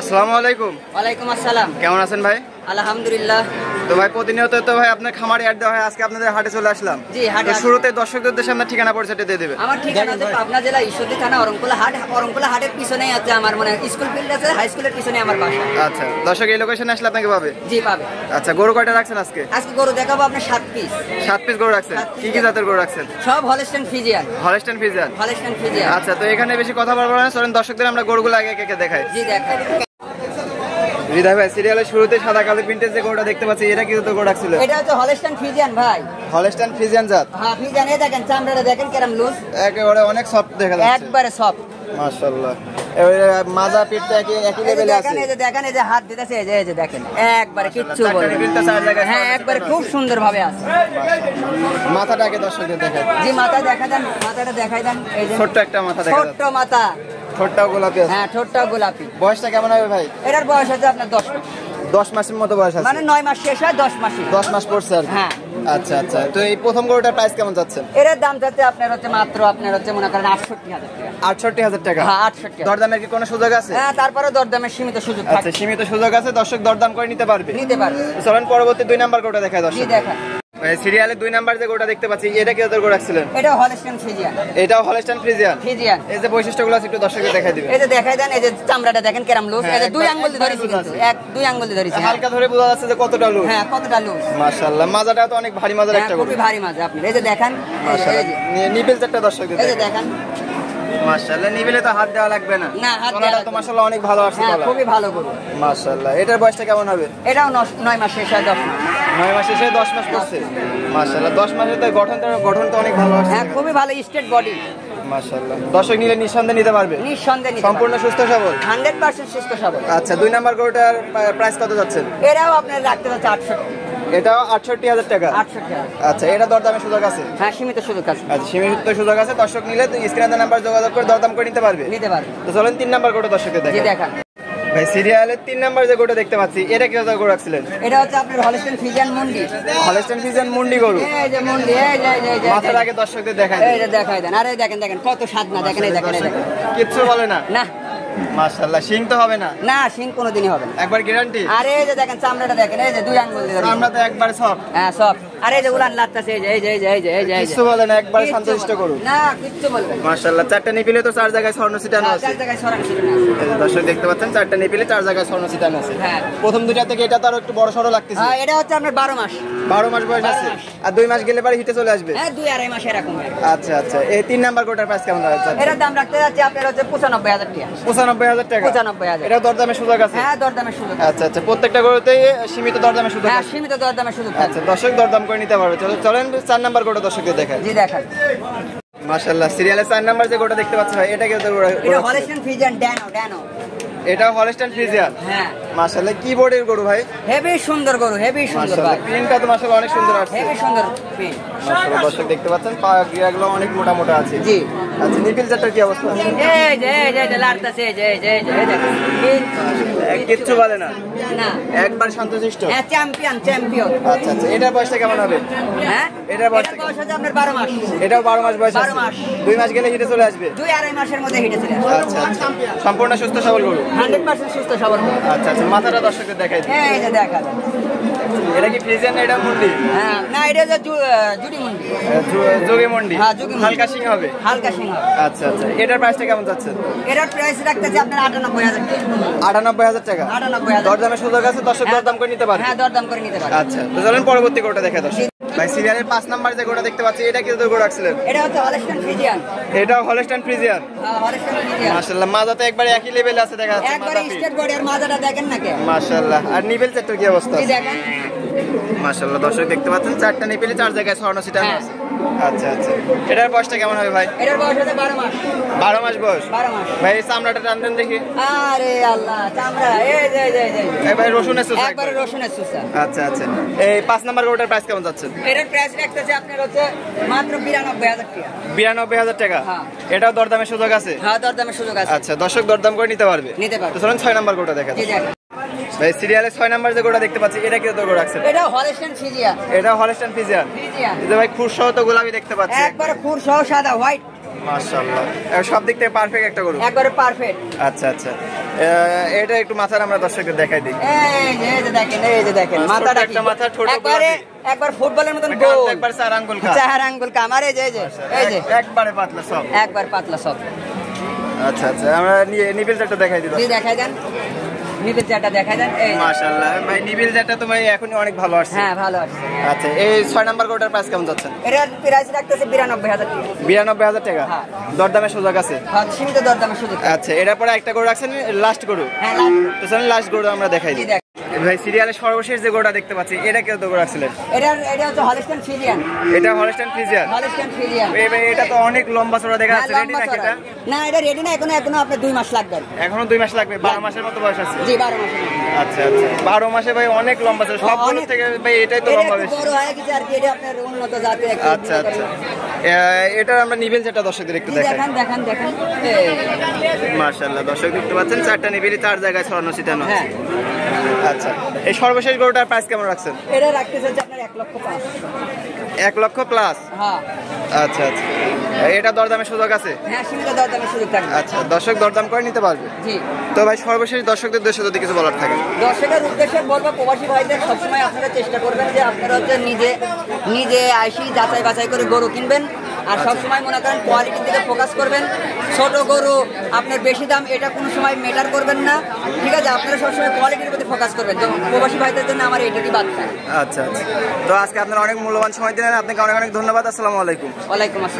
আসসালামু আলাইকুম। ওয়ালাইকুম আসসালাম। কেমন আছেন ভাই? আলহামদুলিল্লাহ। তো ভাই প্রতিনিয়ত তো ভাই আপনার খামারে অ্যাড দেওয়া হয়, আজকে আপনাদের হাটে চলে আসলাম। জি, হাটে শুরুতে দর্শকদের উদ্দেশ্যে আপনার ঠিকানা পরিচয়টা দিয়ে দেবেন। আমার ঠিকানা হচ্ছে পাবনা জেলা ঈশ্বরদী থানা অরংকুলা হাট। অরংকুলা হাটের পিছনেই আছে আমার মানে স্কুল ফিল্ড আছে, হাই স্কুলের পিছনে আমার বাসা। আচ্ছা, দর্শক এই লোকেশনে আসলে আপনাকে পাবে? জি পাবে। আচ্ছা, গরু কয়টা রাখছেন আজকে? আজকে গরু দেখাবো আপনার 7 পিস। 7 পিস গরু রাখছেন। কি কি জাতের গরু রাখছেন? সব Holstein Friesian. Holstein Friesian. Holstein Friesian. আচ্ছা, তো এখানে বেশি কথা বলবো না, চলেন দর্শকদের আমরা গরুগুলো আগে একে দেখাই। জি দেখাই। হৃদয় ভাই, সিরিয়ালের শুরুতে সাদা কালো প্রিন্টের যে গরুটা দেখতে পাচ্ছি, এটা কি জাতের গরু রাখছিল? এটা হচ্ছে হলস্টাইন ফ্রিজিয়ান ভাই। হলস্টাইন ফ্রিজিয়ান জাত। হ্যাঁ ফ্রিজিয়ান। এই দেখেন চামড়াটা দেখেন কেমন লুজ, একেবারে অনেক সফট দেখা যাচ্ছে। একবারে সফট মাশাআল্লাহ। এবারে মাজা পিঠটা একই লেভেলে আছে। দেখেন এই যে হাত দিতেছে, এই যে দেখেন একবারে কিচ্ছু বলে না। হ্যাঁ একবারে খুব সুন্দর ভাবে আছে। মাথাটাকে দর্শকদের দেখাই। জি মাথা দেখা দেন, মাথাটা দেখাই দেন। এই যে ছোট্ট একটা মাথা দেখা যাচ্ছে। ছোট্ট মাথা, ঠোঁটটাও গোলাপি আছে। হ্যাঁ ঠোঁটটাও গোলাপি। বয়সটা কেমন হবে ভাই? এটার বয়স আছে আপনার 10 মাসের মতো বয়স আছে, মানে 9 মাস শেষ হয় 10 মাসই। 10 মাস পড়ছে আর। হ্যাঁ আচ্ছা আচ্ছা, তো এই প্রথম গরুটার প্রাইস কেমন যাচ্ছে? এর দাম যাচ্ছে আপনার হচ্ছে মাত্র আপনার হচ্ছে মনে করেন 68,000 টাকা। 68,000 টাকা? হ্যাঁ 68,000। দরদামের কি কোনো সুযোগ আছে? হ্যাঁ তারপরে দরদামের সীমিত সুযোগ আচ্ছা, থাকে। সীমিত সুযোগ আছে, দর্শক দরদাম করে নিতে পারবে। চলেন পরবর্তী 2 নাম্বার গরুটা দেখাই জি দর্শক। দেখা। সিরিয়ালে 2 নাম্বার যে গরুটা দেখতে পাচ্ছি, এটা কি জাতের গরু রাখছিলেন? এটা হলস্টাইন ফ্রিজিয়ান। এটাও হলস্টাইন ফ্রিজিয়ান। ফ্রিজিয়ান। এই যে বৈশিষ্ট্যগুলো আছে একটু দর্শকদের দেখাই দিবেন। এই যে দেখাই দেন, এই যে চামড়াটা দেখেন কেমন লুজ। হ্যাঁ, এই যে 2 আঙ্গুল একবার ধরেছি কিন্তু, আছে। 2 আঙ্গুল ধরেছি। হালকা ধরে বোঝা যাচ্ছে যে কতটা লুজ। হ্যাঁ কতটা লুজ। মাশাআল্লাহ, মাজাটা তো অনেক ভারী মাজার একটা গরু। খুবই ভারী মাজা আপনি। এই যে দেখেন, মাশাআল্লাহ, নিবেল চারটা দর্শকদের এই যে দেখাই। দেখেন। মাশাআল্লাহ, নিবেলে তো হাত দেওয়া লাগবে না। না হাত তলাটা দেওয়া তো মাশাআল্লাহ অনেক ভালো আসছে হ্যাঁ তলা। খুবই ভালো গরু। মাশাআল্লাহ, এটার বয়সটা কেমন হবে? এটাও 9 মাস শেষ হয় 10 মাস। 9 মাস শেষে 10 মাস করছে। মাশাআল্লাহ, 10 মাসের তো গঠন তো অনেক ভালো আসছে। হ্যাঁ খুবই ভালো স্ট্রেট বডি। মাশাআল্লাহ, দর্শক নিলে নিঃসন্দেহে নিতে পারবে। নিঃসন্দেহে নিতে সম্পূর্ণ পারবে। সুস্থ সবল 100% সুস্থ সবল। আচ্ছা, 2 নাম্বার গরুটার প্রাইস কত যাচ্ছে? এরাও আপনার রাখতে যাচ্ছে 68। এটাও 68,000 টাকা। 68,000। আচ্ছা, এটা দরদামের সুযোগ আছে? হ্যাঁ সীমিত সুযোগ আছে। আচ্ছা, সীমিত সুযোগ আছে, দর্শক নিলে স্ক্রিনে নাম্বার যোগাযোগ করে দরদাম করে নিতে পারবে। নিতে পারবে। তো চলেন 3 নাম্বার গরুটা দর্শকদের জি দেখাই। দেখান। ভাই সিরিয়ালের 3 নাম্বার যে গরুটা দেখতে পাচ্ছি, এটা কি জাতের গরু রাখছিলেন? এটা হচ্ছে আপনার হলস্টাইন ফ্রিজিয়ান মুন্ডি। হলস্টাইন ফ্রিজিয়ান মুন্ডি গরু। এই যে মুন্ডি, এই যে মাথার আগে দর্শকদের দেখাই। এই যে দেখাই দেন। আরে দেখেন কত স্বাদ না, দেখেন এই দেখেন। কিচ্ছু বলে না? না মাশাআল্লাহ, শিং তো হবে না? না শিং কোনোদিনই হবে না। একবার গ্যারান্টি? আরে এই যে দেখেন চামড়াটা দেখেন, এই যে 2 আঙ্গুল ধরে। আমরা তো একবার সব। হ্যাঁ সব। আরে এই যে উলান লাত্তাছে, এই যে কিচ্ছু বলে না, একবার শান্তশিষ্ট গরু। না কিচ্ছু বলবে না। মাশাআল্লাহ, 4টা নিপিলে তো 4 জায়গায় স্বর্ণ ছিটানো আছে। 4 জায়গায় সরানো ছিল না। এই যে দর্শক দেখতে পাচ্ছেন, 4টা নিপিলে 4 জায়গায় স্বর্ণ ছিটানো আছে। হ্যাঁ। প্রথম দুইটা থেকে এটা তো আরো একটু বড় সরো লাগতেছে। হ্যাঁ এটা হচ্ছে আপনার 12 মাস। 12 মাস বয়স আছে। আর 2 মাস গেলে পরে হিটে চলে আসবে। হ্যাঁ 2-2.5 মাস এরকম। আচ্ছা আচ্ছা, এই 3 নাম্বার গরুটার প্রাইস কেমন যাচ্ছে? এর দাম রাখতে যাচ্ছে আপনার হচ্ছে 95,000 টাকা। 95,000 টাকা? 95,000। এটা দরদামের সুযোগ আছে? হ্যাঁ দরদামের সুযোগ। আচ্ছা আচ্ছা, প্রত্যেকটা গরুতেই সীমিত দরদামের সুযোগ হ্যাঁ আছে? সীমিত দরদামের সুযোগ থাকে। আচ্ছা, দর্শক দরদাম করে নিতে পারবে। চলেন 4 নাম্বার গরুটা দর্শকদের দেখাই। জি দেখান। মাশাআল্লাহ, সিরিয়ালে 4 নাম্বার যে গরুটা দেখতে পাচ্ছি ভাই, এটা কি জাতের গরু? এটা হলস্টাইন ফ্রিজিয়ান ড্যানো। এটাও হলস্টাইন ফ্রিজিয়ান? হ্যাঁ। মাশাআল্লাহ, কি বোর্ডের গরু ভাই? হেভি সুন্দর গরু, হেভি সুন্দর। মাশাআল্লাহ, প্রিন্টটা তো মাশাআল্লাহ অনেক সুন্দর আসছে। হেভি সুন্দর প্রিন্ট। মাশাআল্লাহ, দর্শক দেখতে পাচ্ছেন পা গিয়াগুলো অনেক মোটা মোটা আছে। জি। আচ্ছা, নিপিল জাতের কি অবস্থা? এই যে লাড়তাছে, এই যে দেখেন। কিচ্ছু বলে না? না একবার শান্তশিষ্ট। হ্যাঁ চ্যাম্পিয়ন। আচ্ছা আচ্ছা, এটার বয়সটা কেমন হবে? হ্যাঁ এটার বয়স বয়স হচ্ছে আপনার 12 মাস। এটাও 12 মাস বয়স আছে? 12 মাস। 2 মাস গেলে হিটে চলে আসবে? 2-2.5 মাসের মধ্যে হিটে চলে আসবে। আচ্ছা আচ্ছা, সম্পূর্ণ সুস্থ সবল গরু? 100% সুস্থ সবল। আচ্ছা আচ্ছা, মাথাটা দর্শকদের দেখাই দিই। এই যে দেখা। এটা কি ফ্রিজিয়ান না এটা মুন্ডি? হ্যাঁ না এটা হচ্ছে জুডি মুন্ডি। যোগী মুন্ডি? হ্যাঁ যোগী মুন্ডি। হালকা সিং হবে? হালকা সিং হবে। আচ্ছা আচ্ছা, এটার প্রাইসটা কেমন যাচ্ছে? এটার প্রাইস রাখতেছে আপনার 98,000 টাকা। 98,000 টাকা? 98,000। দরদামের সুযোগ আছে, দর্শক দরদাম করে নিতে পারবে? হ্যাঁ দরদাম করে নিতে পারবে। আচ্ছা, তো চলেন পরবর্তী গরুটা দেখা দর্শক। ভাই সিরিয়ালের 5 নাম্বার যে গরুটা দেখতে পাচ্ছি, এটা কি জাতের গরু রাখছিলেন? এটা হচ্ছে হলস্টাইন ফ্রিজিয়ান। এটাও হলস্টাইন ফ্রিজিয়ান? হ্যাঁ হলস্টাইন ফ্রিজিয়ান। মাশাআল্লাহ, মাজা তো একবারে একই লেভেলে আছে দেখা যাচ্ছে। একবারে স্টেট বডি আর মাজাটা দেখেন না কে? মাশাআল্লাহ, আর নিবেল চারটার কি অবস্থা? জি দেখেন। মাশাআল্লাহ, দর্শক দেখতে পাচ্ছেন 4টা নিপিলে 4 জায়গায় স্বর্ণ ছিটানো আছে। আচ্ছা আচ্ছা, এটার বয়সটা কেমন হবে ভাই? এটার বয়স হচ্ছে 12 মাস। 12 মাস বয়স? 12 মাস। ভাই এই চামড়াটা টান দেন দেখি। আরে আল্লাহ চামড়া, এই যে ভাই রসুনের সুসা? একবারে রসুনের সুসা। আচ্ছা আচ্ছা, এই 5 নাম্বার গরুটার প্রাইস কেমন যাচ্ছে? এটার প্রাইস রাখতেছে আপনার হচ্ছে মাত্র 92,000 টাকা। 92,000 টাকা? হ্যাঁ। এটাও দরদামের সুযোগ আছে? হ্যাঁ দরদামের সুযোগ আছে। আচ্ছা, দর্শক দরদাম করে নিতে পারবে? নিতে পারবে। তো চলুন 6 নাম্বার গরুটা দেখা জি যাক। দেখেন। ভাই সিরিয়ালে 6 নাম্বার যে গরুটা দেখতে পাচ্ছি, এটা কি জাতের গরু রাখছেন? এটা হলস্টাইন ফ্রিজিয়ান। এটা হলস্টাইন ফ্রিজিয়ান? ফ্রিজিয়ান। এই যে ভাই খুর সহ তো গোলাপি দেখতে পাচ্ছি। একবারে খুর সহ সাদা হোয়াইট। মাশাআল্লাহ, সব দিক থেকে পারফেক্ট একটা গরু। একবারে পারফেক্ট। আচ্ছা আচ্ছা, এটা একটু মাথার আমরা দর্শকদের দেখাই দিই। এই যে দেখেন, এই যে দেখেন মাথাটা, একটা মাথা, ছোট একবার ফুটবলের মতন গোল, একবার 4 আঙ্গুল কা, 4 আঙ্গুল কামার। এই যে একবারে পাতলা সব, একবার পাতলা সব। আচ্ছা আচ্ছা, আমরা নিবিল চারটা দেখাই দিই। দেখাই দেন, নিবিল চারটা দেখাই দেন। এই মাশাআল্লাহ ভাই, নিবিল চারটা তো ভাই এখনই অনেক ভালো আসছে। হ্যাঁ ভালো আসছে। আচ্ছা, এই 6 নাম্বার গরুটার প্রাইস কেমন যাচ্ছে? এর প্রাইস রাখতেছে 92,000 টাকা। 92,000 টাকা। হ্যাঁ। দরদামের সুযোগ আছে? হ্যাঁ, সীমিত দরদামের সুযোগ। আচ্ছা, এটার পরে একটা গরু রাখছেন, লাস্ট গরু। হ্যাঁ, তো চলেন লাস্ট গরু আমরা দেখাই দিই। ভাই সিরিয়ালের সর্বশেষ যে গরুটা দেখতে পাচ্ছি, এটা কেউ তো রাখছিলেন? এটা হচ্ছে হলস্টাইন ফ্রিজিয়ান। এটা হলস্টাইন ফ্রিজিয়ান। Holstein Friesian. এটা তো অনেক লম্বা চড়া দেখা যাচ্ছে। রেডি নাকি এটা? না, এটা রেডি না, এখনো আপনার 2 মাস লাগবে। এখনো 2 মাস লাগবে? 12 মাসের মতো বয়স আছে? জি, 12 মাস। আচ্ছা আচ্ছা, 12 মাসে ভাই অনেক লম্বা চড়া। সব গরু থেকে ভাই এটাই তো লম্বা বেশি। বড় হয়ে গেছে আর কি, এটা আপনার উন্নত জাতের একটা। আচ্ছা আচ্ছা, এটা আমরা নিবেল যেটা দর্শকদের একটু দেখাই। দেখেন। মাশাআল্লাহ, দর্শক দেখতে পাচ্ছেন 4টা নিবিলি 4 জায়গায় ছড়ানো ছিটানো। হ্যাঁ। আচ্ছা, এই সর্বশেষ গরুটার প্রাইস কেমন রাখছেন? এটা রাখতেছে আপনার 1 লক্ষ প্লাস। 1 লক্ষ প্লাস? হ্যাঁ। আচ্ছা আচ্ছা, এটা দরদামের সুযোগ আছে? হ্যাঁ, সীমিত দরদামের সুযোগ থাকবে। আচ্ছা, দর্শক দরদাম করে নিতে পারবে? জি। তো ভাই সর্বশেষ দর্শকদের উদ্দেশ্যে যদি কিছু বলার থাকে? দর্শকের উদ্দেশ্যে বলবো, প্রবাসী ভাইদের সবসময় আপনারা চেষ্টা করবেন যে আপনারা হচ্ছে নিজে আইসি যাচাই বাছাই করে গরু কিনবেন। আর সবসময় মনে করেন কোয়ালিটির দিকে ফোকাস করবেন। ছোট গরু আপনার বেশি দাম, এটা কোনো সময় ম্যাটার করবেন না, ঠিক আছে? আপনারা সবসময় কোয়ালিটির প্রতি ফোকাস করবেন। তো প্রবাসী ভাইদের জন্য আমার এটাই বার্তা। আচ্ছা আচ্ছা, তো আজকে আপনারা অনেক মূল্যবান সময় দিলেন, আপনাকে অনেক অনেক ধন্যবাদ। আসসালামু আলাইকুম। ওয়ালাইকুম আসসালাম।